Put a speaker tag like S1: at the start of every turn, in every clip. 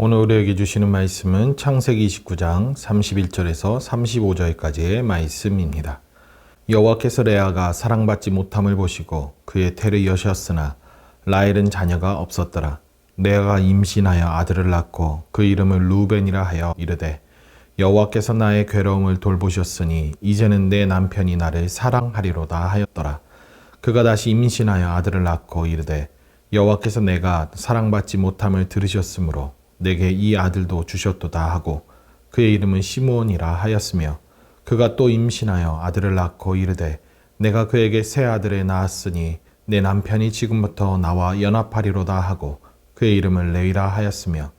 S1: 오늘 우리에게 주시는 말씀은 창세기 29장 31절에서 35절까지의 말씀입니다. 여호와께서 레아가 사랑받지 못함을 보시고 그의 태를 여셨으나 라헬은 자녀가 없었더라. 레아가 임신하여 아들을 낳고 그 이름을 루벤이라 하여 이르되 여호와께서 나의 괴로움을 돌보셨으니 이제는 내 남편이 나를 사랑하리로다 하였더라. 그가 다시 임신하여 아들을 낳고 이르되 여호와께서 내가 사랑받지 못함을 들으셨으므로 내게 이 아들도 주셨도다 하고 그의 이름은 시므온이라 하였으며 그가 또 임신하여 아들을 낳고 이르되 내가 그에게 새 아들을 낳았으니 내 남편이 지금부터 나와 연합하리로다 하고 그의 이름을 레위라 하였으며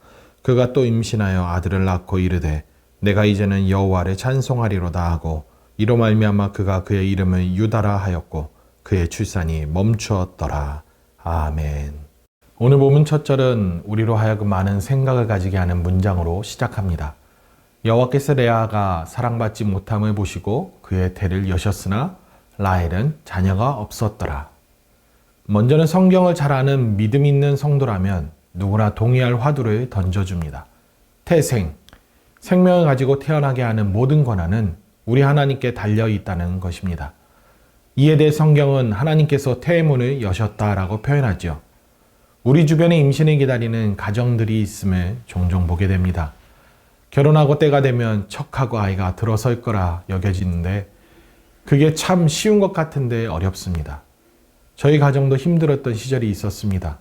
S1: 그가 또 임신하여 아들을 낳고 이르되 내가 이제는 여호와를 찬송하리로다 하고 이로 말미암아 그가 그의 이름을 유다라 하였고 그의 출산이 멈추었더라. 아멘. 오늘 본문 첫 절은 우리로 하여금 많은 생각을 가지게 하는 문장으로 시작합니다. 여호와께서 레아가 사랑받지 못함을 보시고 그의 태를 여셨으나 라헬은 자녀가 없었더라. 먼저는 성경을 잘 아는 믿음 있는 성도라면 누구나 동의할 화두를 던져줍니다. 태생, 생명을 가지고 태어나게 하는 모든 권한은 우리 하나님께 달려 있다는 것입니다. 이에 대해 성경은 하나님께서 태의 문을 여셨다라고 표현하죠. 우리 주변에 임신을 기다리는 가정들이 있음을 종종 보게 됩니다. 결혼하고 때가 되면 척하고 아이가 들어설 거라 여겨지는데 그게 참 쉬운 것 같은데 어렵습니다. 저희 가정도 힘들었던 시절이 있었습니다.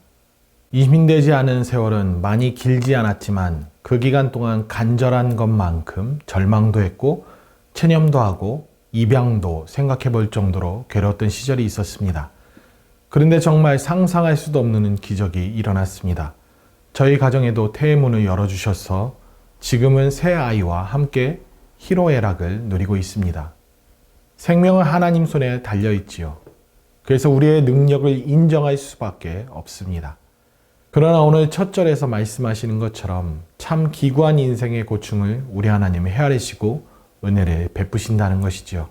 S1: 임신되지 않은 세월은 많이 길지 않았지만 그 기간 동안 간절한 것만큼 절망도 했고 체념도 하고 입양도 생각해 볼 정도로 괴로웠던 시절이 있었습니다. 그런데 정말 상상할 수도 없는 기적이 일어났습니다. 저희 가정에도 태의 문을 열어주셔서 지금은 새 아이와 함께 희로애락을 누리고 있습니다. 생명은 하나님 손에 달려있지요. 그래서 우리의 능력을 인정할 수밖에 없습니다. 그러나 오늘 첫 절에서 말씀하시는 것처럼 참 기구한 인생의 고충을 우리 하나님이 헤아리시고 은혜를 베푸신다는 것이지요.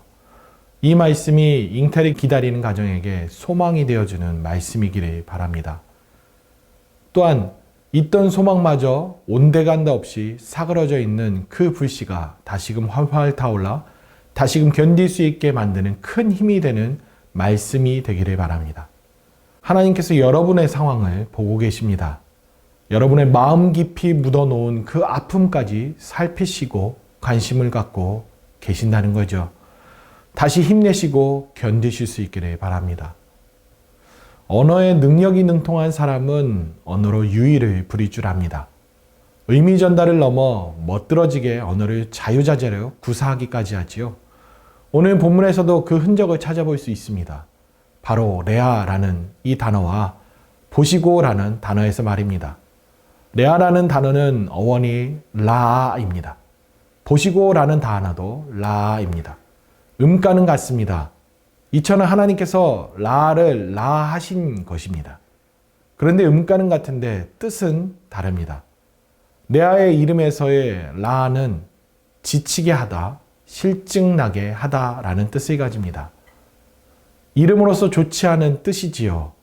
S1: 이 말씀이 잉태를 기다리는 가정에게 소망이 되어주는 말씀이기를 바랍니다. 또한 있던 소망마저 온데간데 없이 사그러져 있는 그 불씨가 다시금 활활 타올라 다시금 견딜 수 있게 만드는 큰 힘이 되는 말씀이 되기를 바랍니다. 하나님께서 여러분의 상황을 보고 계십니다. 여러분의 마음 깊이 묻어놓은 그 아픔까지 살피시고 관심을 갖고 계신다는 거죠. 다시 힘내시고 견디실 수 있기를 바랍니다. 언어에 능력이 능통한 사람은 언어로 유의를 부릴 줄 압니다. 의미 전달을 넘어 멋들어지게 언어를 자유자재로 구사하기까지 하지요. 오늘 본문에서도 그 흔적을 찾아볼 수 있습니다. 바로 레아라는 이 단어와 보시고라는 단어에서 말입니다. 레아라는 단어는 어원이 라입니다. 보시고라는 단어도 라입니다. 음가는 같습니다. 이처럼 하나님께서 라를 라하신 것입니다. 그런데 음가는 같은데 뜻은 다릅니다. 레아의 이름에서의 라는 지치게 하다, 실증나게 하다라는 뜻을 가집니다. 이름으로서 좋지 않은 뜻이지요.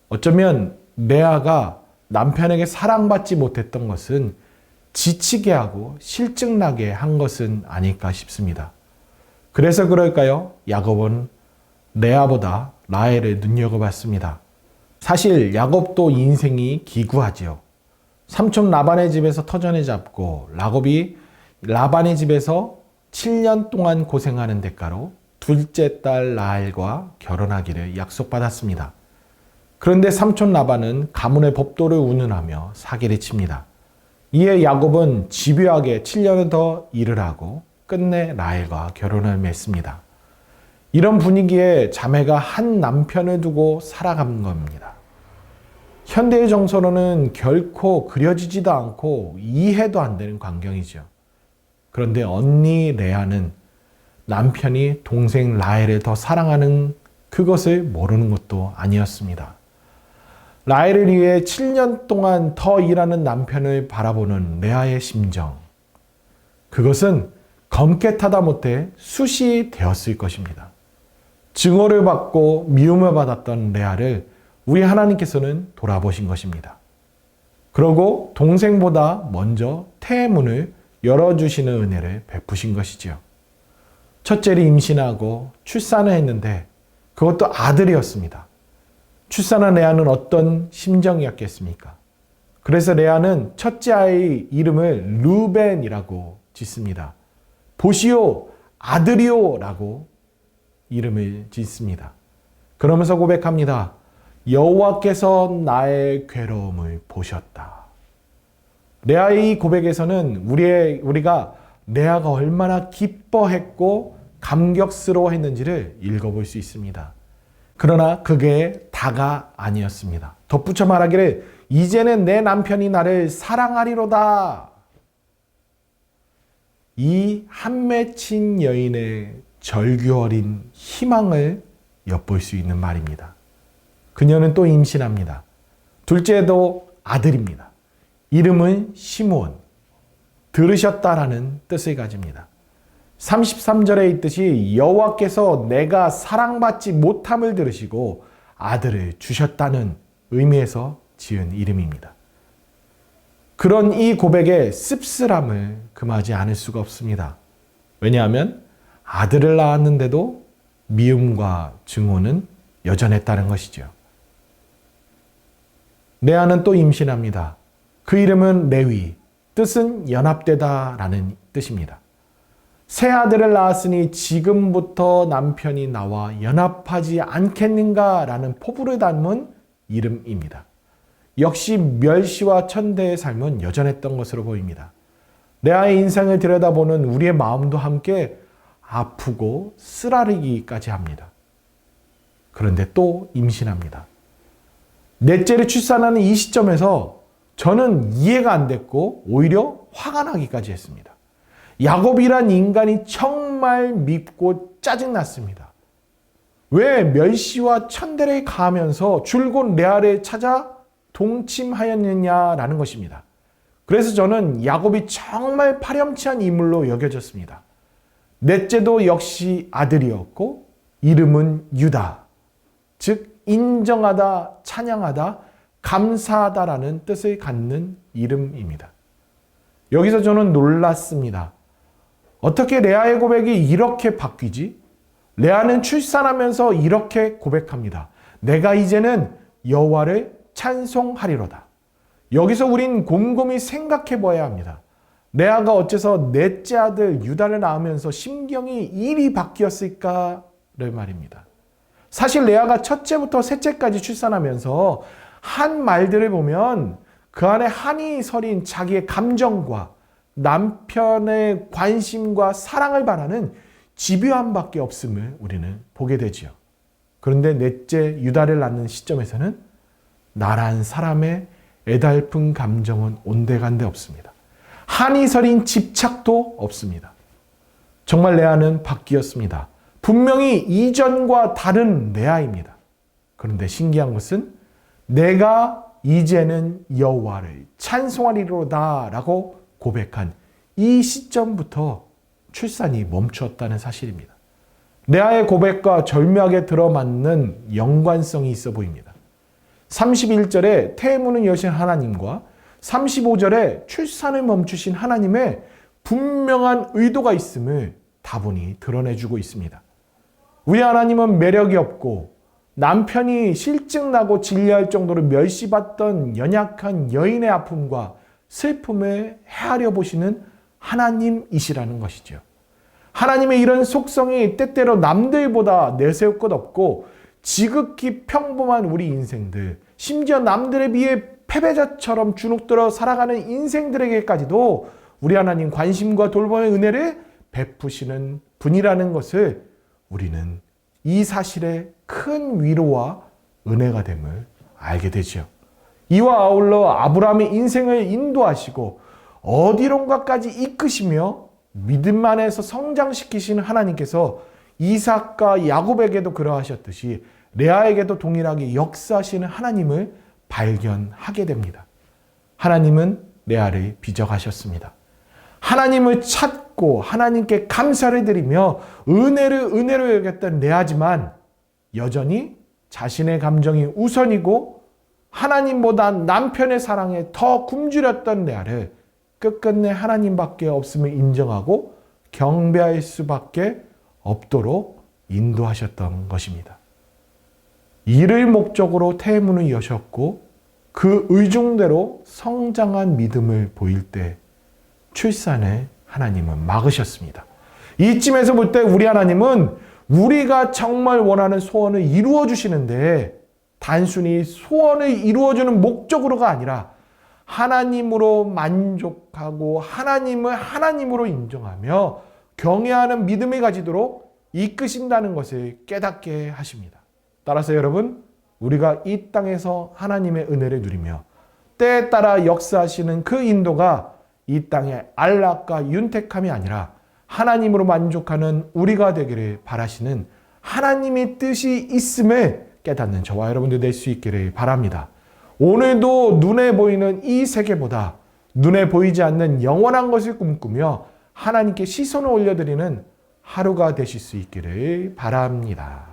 S1: 어쩌면 레아가 남편에게 사랑받지 못했던 것은 지치게 하고 실증나게 한 것은 아닐까 싶습니다. 그래서 그럴까요? 야곱은 레아보다 라헬을 눈여겨봤습니다. 사실 야곱도 인생이 기구하지요. 삼촌 라반의 집에서 터전을 잡고 야곱이 라반의 집에서 7년 동안 고생하는 대가로 둘째 딸 라헬과 결혼하기를 약속받았습니다. 그런데 삼촌 라반은 가문의 법도를 운운하며 사기를 칩니다. 이에 야곱은 집요하게 7년을 더 일을 하고 끝내 라헬과 결혼을 맺습니다. 이런 분위기에 자매가 한 남편을 두고 살아간 겁니다. 현대의 정서로는 결코 그려지지도 않고 이해도 안 되는 광경이죠. 그런데 언니 레아는 남편이 동생 라헬을 더 사랑하는 그것을 모르는 것도 아니었습니다. 라헬을 위해 7년 동안 더 일하는 남편을 바라보는 레아의 심정. 그것은 검게 타다 못해 숫이 되었을 것입니다. 증오를 받고 미움을 받았던 레아를 우리 하나님께서는 돌아보신 것입니다. 그러고 동생보다 먼저 태문을 열어주시는 은혜를 베푸신 것이지요. 첫째를 임신하고 출산을 했는데 그것도 아들이었습니다. 출산한 레아는 어떤 심정이었겠습니까? 그래서 레아는 첫째 아이 이름을 르벤이라고 짓습니다. 보시오, 아들이오 라고 이름을 짓습니다. 그러면서 고백합니다. 여호와께서 나의 괴로움을 보셨다. 레아의 고백에서는 우리가 레아가 얼마나 기뻐했고 감격스러워했는지를 읽어볼 수 있습니다. 그러나 그게 다가 아니었습니다. 덧붙여 말하기를 이제는 내 남편이 나를 사랑하리로다. 이 한 맺힌 여인의 절규어린 희망을 엿볼 수 있는 말입니다. 그녀는 또 임신합니다. 둘째도 아들입니다. 이름은 시므온, 들으셨다라는 뜻을 가집니다. 33절에 있듯이 여호와께서 내가 사랑받지 못함을 들으시고 아들을 주셨다는 의미에서 지은 이름입니다. 그런 이 고백에 씁쓸함을 금하지 않을 수가 없습니다. 왜냐하면 아들을 낳았는데도 미움과 증오는 여전했다는 것이죠. 레아는 또 임신합니다. 그 이름은 레위, 뜻은 연합되다라는 뜻입니다. 새 아들을 낳았으니 지금부터 남편이 나와 연합하지 않겠는가라는 포부를 담은 이름입니다. 역시 멸시와 천대의 삶은 여전했던 것으로 보입니다. 레아의 인생을 들여다보는 우리의 마음도 함께 아프고 쓰라리기까지 합니다. 그런데 또 임신합니다. 넷째를 출산하는 이 시점에서 저는 이해가 안 됐고 오히려 화가 나기까지 했습니다. 야곱이란 인간이 정말 밉고 짜증났습니다. 왜 멸시와 천대를 가하면서 줄곧 레아를 찾아 동침하였느냐라는 것입니다. 그래서 저는 야곱이 정말 파렴치한 인물로 여겨졌습니다. 넷째도 역시 아들이었고 이름은 유다, 즉 인정하다, 찬양하다, 감사하다라는 뜻을 갖는 이름입니다. 여기서 저는 놀랐습니다. 어떻게 레아의 고백이 이렇게 바뀌지? 레아는 출산하면서 이렇게 고백합니다. 내가 이제는 여호와를 찬송하리로다. 여기서 우린 곰곰이 생각해 봐야 합니다. 레아가 어째서 넷째 아들 유다를 낳으면서 심경이 이리 바뀌었을까를 말입니다. 사실 레아가 첫째부터 셋째까지 출산하면서 한 말들을 보면 그 안에 한이 서린 자기의 감정과 남편의 관심과 사랑을 바라는 집요함밖에 없음을 우리는 보게 되지요. 그런데 넷째 유다를 낳는 시점에서는 나란 사람의 애달픈 감정은 온데간데 없습니다. 한이 서린 집착도 없습니다. 정말 레아는 바뀌었습니다. 분명히 이전과 다른 레아입니다. 그런데 신기한 것은 내가 이제는 여호와를 찬송하리로다 라고 고백한 이 시점부터 출산이 멈추었다는 사실입니다. 레아의 고백과 절묘하게 들어맞는 연관성이 있어 보입니다. 31절에 태문을 여신 하나님과 35절에 출산을 멈추신 하나님의 분명한 의도가 있음을 다분히 드러내주고 있습니다. 우리 하나님은 매력이 없고 남편이 실증나고 진리할 정도로 멸시받던 연약한 여인의 아픔과 슬픔을 헤아려 보시는 하나님이시라는 것이죠. 하나님의 이런 속성이 때때로 남들보다 내세울 것 없고 지극히 평범한 우리 인생들, 심지어 남들에 비해 패배자처럼 주눅들어 살아가는 인생들에게까지도 우리 하나님 관심과 돌봄의 은혜를 베푸시는 분이라는 것을 우리는 이 사실에 큰 위로와 은혜가 됨을 알게 되죠. 이와 아울러 아브라함의 인생을 인도하시고 어디론가까지 이끄시며 믿음 안에서 성장시키시는 하나님께서 이삭과 야곱에게도 그러하셨듯이 레아에게도 동일하게 역사하시는 하나님을 발견하게 됩니다. 하나님은 레아를 비적하셨습니다. 하나님을 찾고 하나님께 감사를 드리며 은혜로 여겼던 레아지만 여전히 자신의 감정이 우선이고
S2: 하나님보다 남편의 사랑에 더 굶주렸던 레아를 끝끝내 하나님밖에 없음을 인정하고 경배할 수밖에 없도록 인도하셨던 것입니다. 이를 목적으로 태문을 여셨고 그 의중대로 성장한 믿음을 보일 때 출산을 하나님은 막으셨습니다. 이쯤에서 볼 때 우리 하나님은 우리가 정말 원하는 소원을 이루어 주시는데 단순히 소원을 이루어주는 목적으로가 아니라 하나님으로 만족하고 하나님을 하나님으로 인정하며 경외하는 믿음을 가지도록 이끄신다는 것을 깨닫게 하십니다. 따라서 여러분, 우리가 이 땅에서 하나님의 은혜를 누리며 때에 따라 역사하시는 그 인도가 이 땅의 안락과 윤택함이 아니라 하나님으로 만족하는 우리가 되기를 바라시는 하나님의 뜻이 있음을 깨닫는 저와 여러분들 될 수 있기를 바랍니다. 오늘도 눈에 보이는 이 세계보다 눈에 보이지 않는 영원한 것을 꿈꾸며 하나님께 시선을 올려드리는 하루가 되실 수 있기를 바랍니다.